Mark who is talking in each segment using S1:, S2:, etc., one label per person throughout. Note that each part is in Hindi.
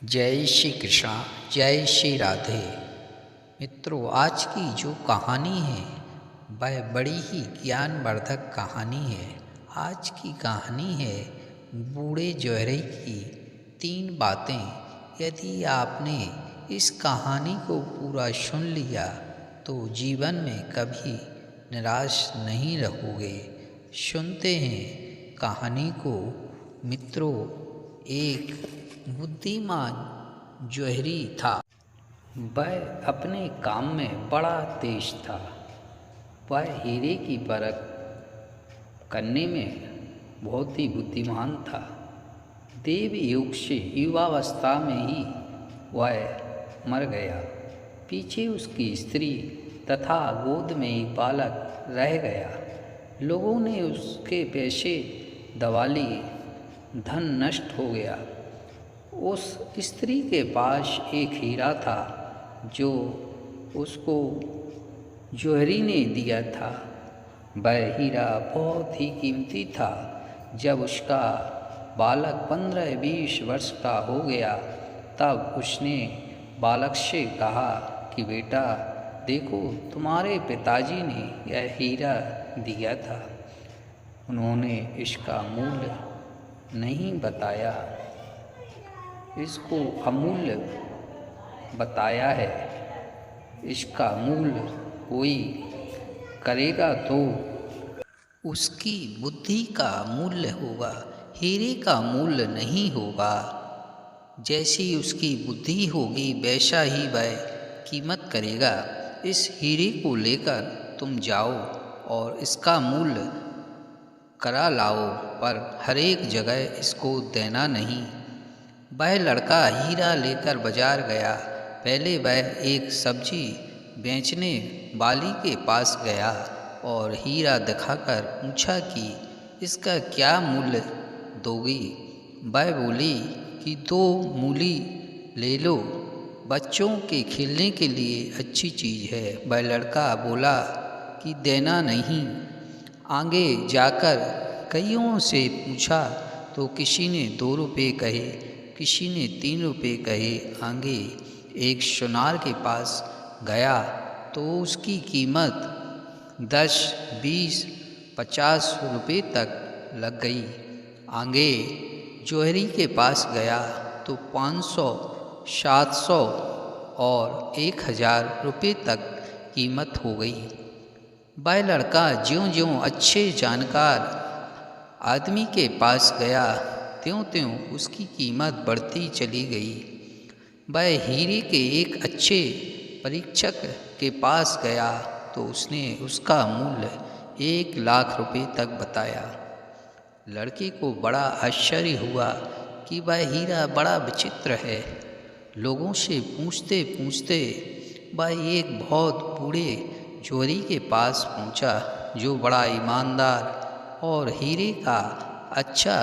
S1: जय श्री कृष्णा। जय श्री राधे। मित्रों, आज की जो कहानी है वह बड़ी ही ज्ञानवर्धक कहानी है। आज की कहानी है बूढ़े जोहरे की 3 बातें। यदि आपने इस कहानी को पूरा सुन लिया तो जीवन में कभी निराश नहीं रहोगे। सुनते हैं कहानी को। मित्रों, एक बुद्धिमान जोहरी था। वह अपने काम में बड़ा तेज था। वह हीरे की परख करने में बहुत ही बुद्धिमान था। देव युग से युवावस्था में ही वह मर गया। पीछे उसकी स्त्री तथा गोद में एक बालक रह गया। लोगों ने उसके पैसे दबा लिए, धन नष्ट हो गया। उस स्त्री के पास एक हीरा था जो उसको जोहरी ने दिया था। वह हीरा बहुत ही कीमती था। जब उसका बालक 15-20 वर्ष का हो गया तब उसने बालक से कहा कि बेटा देखो, तुम्हारे पिताजी ने यह हीरा दिया था। उन्होंने इसका मूल्य नहीं बताया, इसको अमूल्य बताया है। इसका मूल्य कोई करेगा तो उसकी बुद्धि का मूल्य होगा, हीरे का मूल्य नहीं होगा। जैसी उसकी बुद्धि होगी वैसा ही वह कीमत करेगा। इस हीरे को लेकर तुम जाओ और इसका मूल्य करा लाओ, पर हर एक जगह इसको देना नहीं। वह लड़का हीरा लेकर बाजार गया। पहले वह एक सब्जी बेचने वाली के पास गया और हीरा दिखाकर पूछा कि इसका क्या मूल्य दोगी। वह बोली कि 2 मूली ले लो, बच्चों के खेलने के लिए अच्छी चीज़ है। वह लड़का बोला कि देना नहीं। आगे जाकर कईयों से पूछा तो किसी ने 2 रुपये कहे, किसी ने 3 रुपये कहे। आगे एक सुनार के पास गया तो उसकी कीमत 10, 20, 50 रुपये तक लग गई। आगे जोहरी के पास गया तो 500, 700 और 1000 रुपये तक कीमत हो गई। वह लड़का ज्यों-ज्यों अच्छे जानकार आदमी के पास गया त्यों-त्यों उसकी कीमत बढ़ती चली गई। वह हीरे के एक अच्छे परीक्षक के पास गया तो उसने उसका मूल्य 1 लाख रुपये तक बताया। लड़के को बड़ा आश्चर्य हुआ कि वह हीरा बड़ा विचित्र है। लोगों से पूछते पूछते वह एक बहुत बूढ़े जोहरी के पास पहुंचा जो बड़ा ईमानदार और हीरे का अच्छा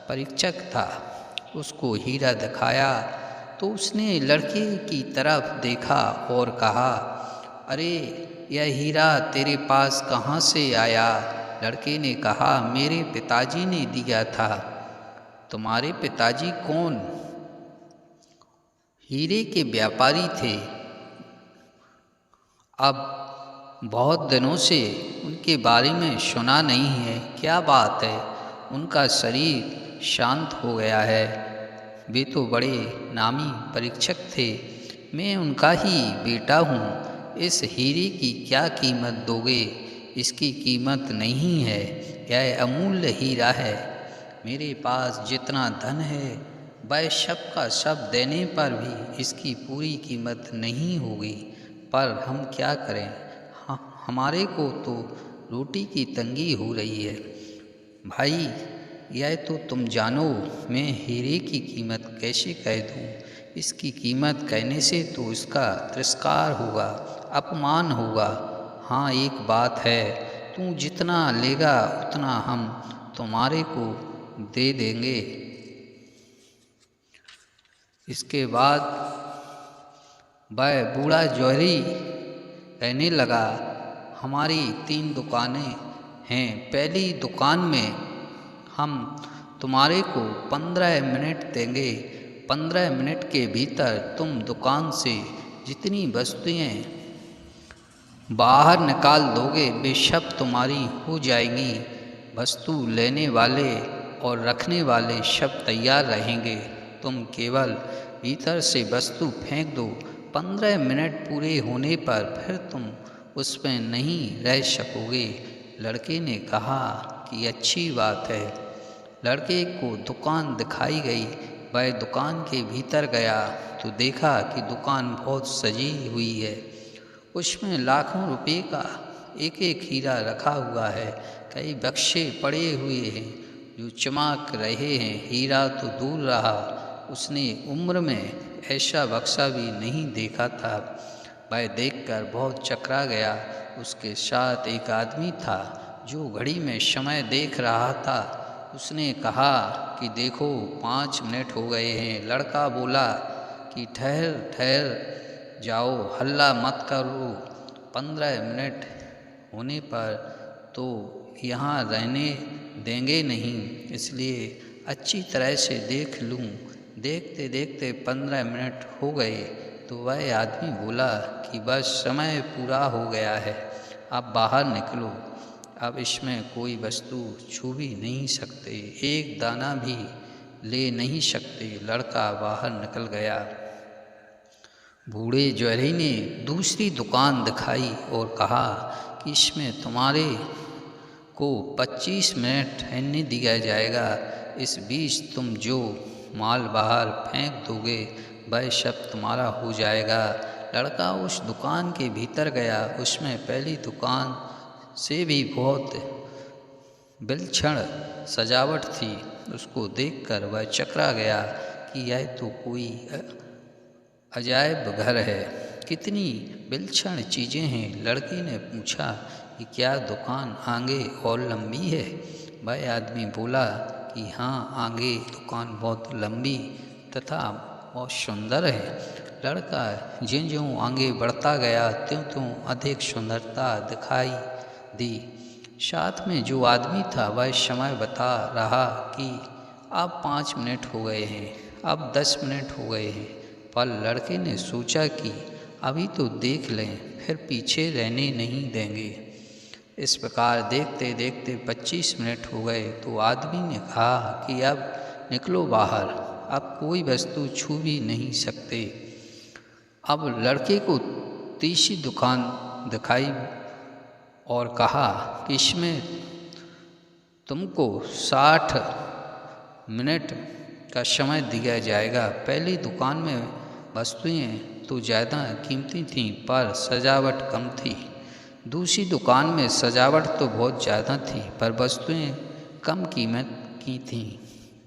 S1: परीक्षक था। उसको हीरा दिखाया तो उसने लड़के की तरफ देखा और कहा, अरे यह हीरा तेरे पास कहाँ से आया। लड़के ने कहा, मेरे पिताजी ने दिया था। तुम्हारे पिताजी कौन? हीरे के व्यापारी थे। अब बहुत दिनों से उनके बारे में सुना नहीं है। क्या बात है, उनका शरीर शांत हो गया है। वे तो बड़े नामी परीक्षक थे। मैं उनका ही बेटा हूँ। इस हीरे की क्या कीमत दोगे? इसकी कीमत नहीं है, यह अमूल्य हीरा है। मेरे पास जितना धन है वह सब का सब देने पर भी इसकी पूरी कीमत नहीं होगी। पर हम क्या करें, हमारे को तो रोटी की तंगी हो रही है। भाई, यह तो तुम जानो, मैं हीरे की कीमत कैसे कह दूँ? इसकी कीमत कहने से तो इसका तिरस्कार होगा, अपमान होगा। हाँ, एक बात है, तू जितना लेगा उतना हम तुम्हारे को दे देंगे। इसके बाद वह बूढ़ा जोहरी कहने लगा, हमारी 3 दुकानें हैं। पहली दुकान में हम तुम्हारे को 15 मिनट देंगे 15 मिनट के भीतर तुम दुकान से जितनी वस्तुएं बाहर निकाल दोगे वे सब तुम्हारी हो जाएंगी। वस्तु लेने वाले और रखने वाले सब तैयार रहेंगे। तुम केवल भीतर से वस्तु फेंक दो। 15 मिनट पूरे होने पर फिर तुम उसमें नहीं रह सकोगे। लड़के ने कहा कि अच्छी बात है। लड़के को दुकान दिखाई गई। वह दुकान के भीतर गया तो देखा कि दुकान बहुत सजी हुई है। उसमें लाखों रुपए का एक एक हीरा रखा हुआ है। कई बक्से पड़े हुए हैं जो चमक रहे हैं। हीरा तो दूर रहा, उसने उम्र में ऐसा बक्सा भी नहीं देखा था। वह देखकर बहुत चकरा गया। उसके साथ एक आदमी था जो घड़ी में समय देख रहा था। उसने कहा कि देखो 5 मिनट हो गए हैं। लड़का बोला कि ठहर ठहर जाओ, हल्ला मत करो। 15 मिनट होने पर तो यहाँ रहने देंगे नहीं, इसलिए अच्छी तरह से देख लूँ। देखते देखते 15 मिनट हो गए तो वह आदमी बोला कि बस समय पूरा हो गया है, अब बाहर निकलो। अब इसमें कोई वस्तु छू भी नहीं सकते, एक दाना भी ले नहीं सकते। लड़का बाहर निकल गया। बूढ़े जोहरी ने दूसरी दुकान दिखाई और कहा कि इसमें तुम्हारे को 25 मिनट ठहरने दिया जाएगा। इस बीच तुम जो माल बाहर फेंक दोगे वह सब तुम्हारा हो जाएगा। लड़का उस दुकान के भीतर गया। उसमें पहली दुकान से भी बहुत विलक्षण सजावट थी। उसको देखकर वह चकरा गया कि यह तो कोई अजायब घर है, कितनी विलक्षण चीज़ें हैं। लड़के ने पूछा कि क्या दुकान आगे और लंबी है? वह आदमी बोला कि हाँ, आगे दुकान बहुत लंबी तथा बहुत सुंदर है। लड़का ज्यों ज्यों आगे बढ़ता गया त्यों त्यों अधिक सुंदरता दिखाई दी। साथ में जो आदमी था वह समय बता रहा कि अब 5 मिनट हो गए हैं, अब 10 मिनट हो गए हैं। पर लड़के ने सोचा कि अभी तो देख लें, फिर पीछे रहने नहीं देंगे। इस प्रकार देखते देखते 25 मिनट हो गए तो आदमी ने कहा कि अब निकलो बाहर, अब कोई वस्तु छू भी नहीं सकते। अब लड़के को तीसरी दुकान दिखाई और कहा कि इसमें तुमको 60 मिनट का समय दिया जाएगा। पहली दुकान में वस्तुएं तो ज़्यादा कीमती थीं पर सजावट कम थी। दूसरी दुकान में सजावट तो बहुत ज़्यादा थी पर वस्तुएं कम कीमत की थीं।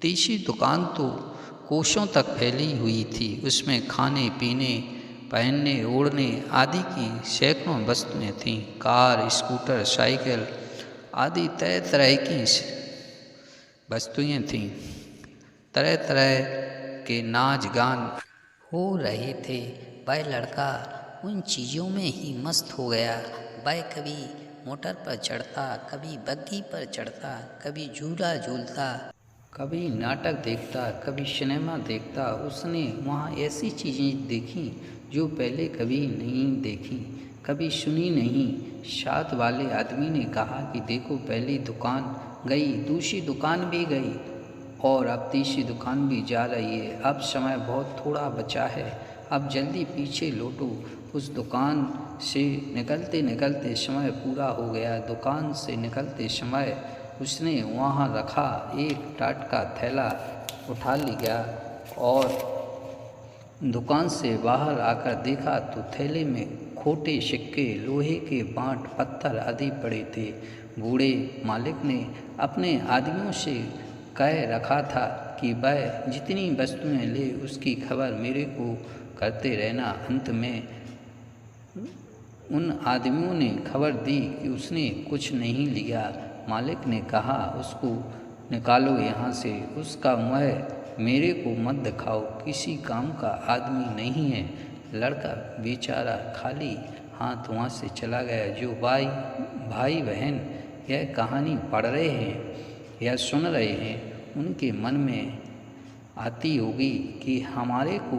S1: तीसरी दुकान तो कोसों तक फैली हुई थी। उसमें खाने पीने, पहनने ओढ़ने आदि की सैकड़ों वस्तुएं थीं। कार, स्कूटर, साइकिल आदि तरह तरह की वस्तुएं थीं। तरह तरह के नाच गान हो रहे थे। वह लड़का उन चीज़ों में ही मस्त हो गया। वह कभी मोटर पर चढ़ता, कभी बग्गी पर चढ़ता, कभी झूला झूलता, कभी नाटक देखता, कभी सिनेमा देखता। उसने वहाँ ऐसी चीज़ें देखीं जो पहले कभी नहीं देखी, कभी सुनी नहीं। साथ वाले आदमी ने कहा कि देखो, पहली दुकान गई, दूसरी दुकान भी गई और अब तीसरी दुकान भी जा रही है। अब समय बहुत थोड़ा बचा है, अब जल्दी पीछे लौटो। उस दुकान से निकलते निकलते समय पूरा हो गया। दुकान से निकलते समय उसने वहाँ रखा एक टाट का थैला उठा लिया और दुकान से बाहर आकर देखा तो थैले में खोटे सिक्के, लोहे के बाँट, पत्थर आदि पड़े थे। बूढ़े मालिक ने अपने आदमियों से कह रखा था कि वह जितनी वस्तुएं ले उसकी खबर मेरे को करते रहना। अंत में उन आदमियों ने खबर दी कि उसने कुछ नहीं लिया। मालिक ने कहा, उसको निकालो यहाँ से, उसका मुँह मेरे को मत दिखाओ, किसी काम का आदमी नहीं है। लड़का बेचारा खाली हाथ वहाँ से चला गया। जो भाई बहन यह कहानी पढ़ रहे हैं या सुन रहे हैं, उनके मन में आती होगी कि हमारे को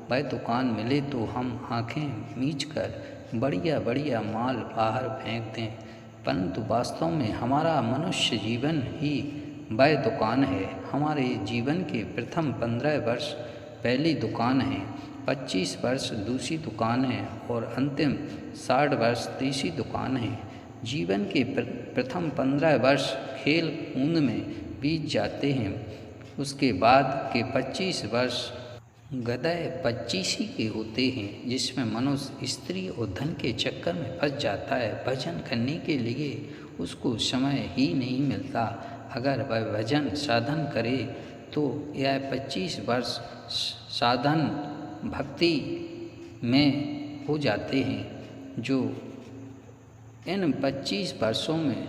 S1: वह दुकान मिले तो हम आंखें मीचकर बढ़िया बढ़िया माल बाहर फेंक दें, परंतु वास्तव में हमारा मनुष्य जीवन ही वह दुकान है। हमारे जीवन के प्रथम 15 वर्ष पहली दुकान है, 25 वर्ष दूसरी दुकान है और अंतिम 60 वर्ष तीसरी दुकान है। जीवन के प्रथम 15 वर्ष खेल कूद में बीत जाते हैं। उसके बाद के 25 वर्ष गदय 25 के होते हैं, जिसमें मनुष्य स्त्री और धन के चक्कर में फंस जाता है। भजन करने के लिए उसको समय ही नहीं मिलता। अगर वह भजन साधन करे तो यह 25 वर्ष साधन भक्ति में हो जाते हैं। जो इन 25 वर्षों में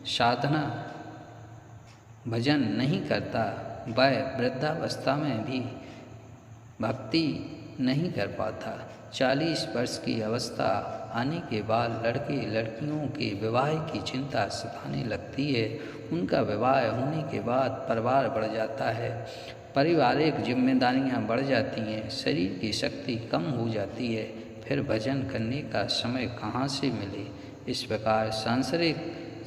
S1: साधना भजन नहीं करता, वह वृद्धावस्था में भी भक्ति नहीं कर पाता। 40 वर्ष की अवस्था आने के बाद लड़के लड़कियों के विवाह की चिंता सताने लगती है। उनका विवाह होने के बाद परिवार बढ़ जाता है, पारिवारिक जिम्मेदारियां बढ़ जाती हैं, शरीर की शक्ति कम हो जाती है, फिर भजन करने का समय कहाँ से मिले। इस प्रकार सांसारिक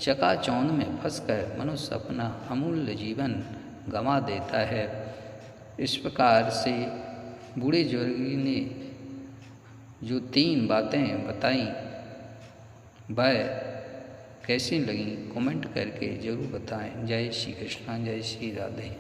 S1: चकाचौंध में फंसकर मनुष्य अपना अमूल्य जीवन गंवा देता है। इस प्रकार से बूढ़े जोगी ने जो 3 बातें बताई वह कैसी लगी कमेंट करके ज़रूर बताएं। जय श्री कृष्ण, जय श्री राधे।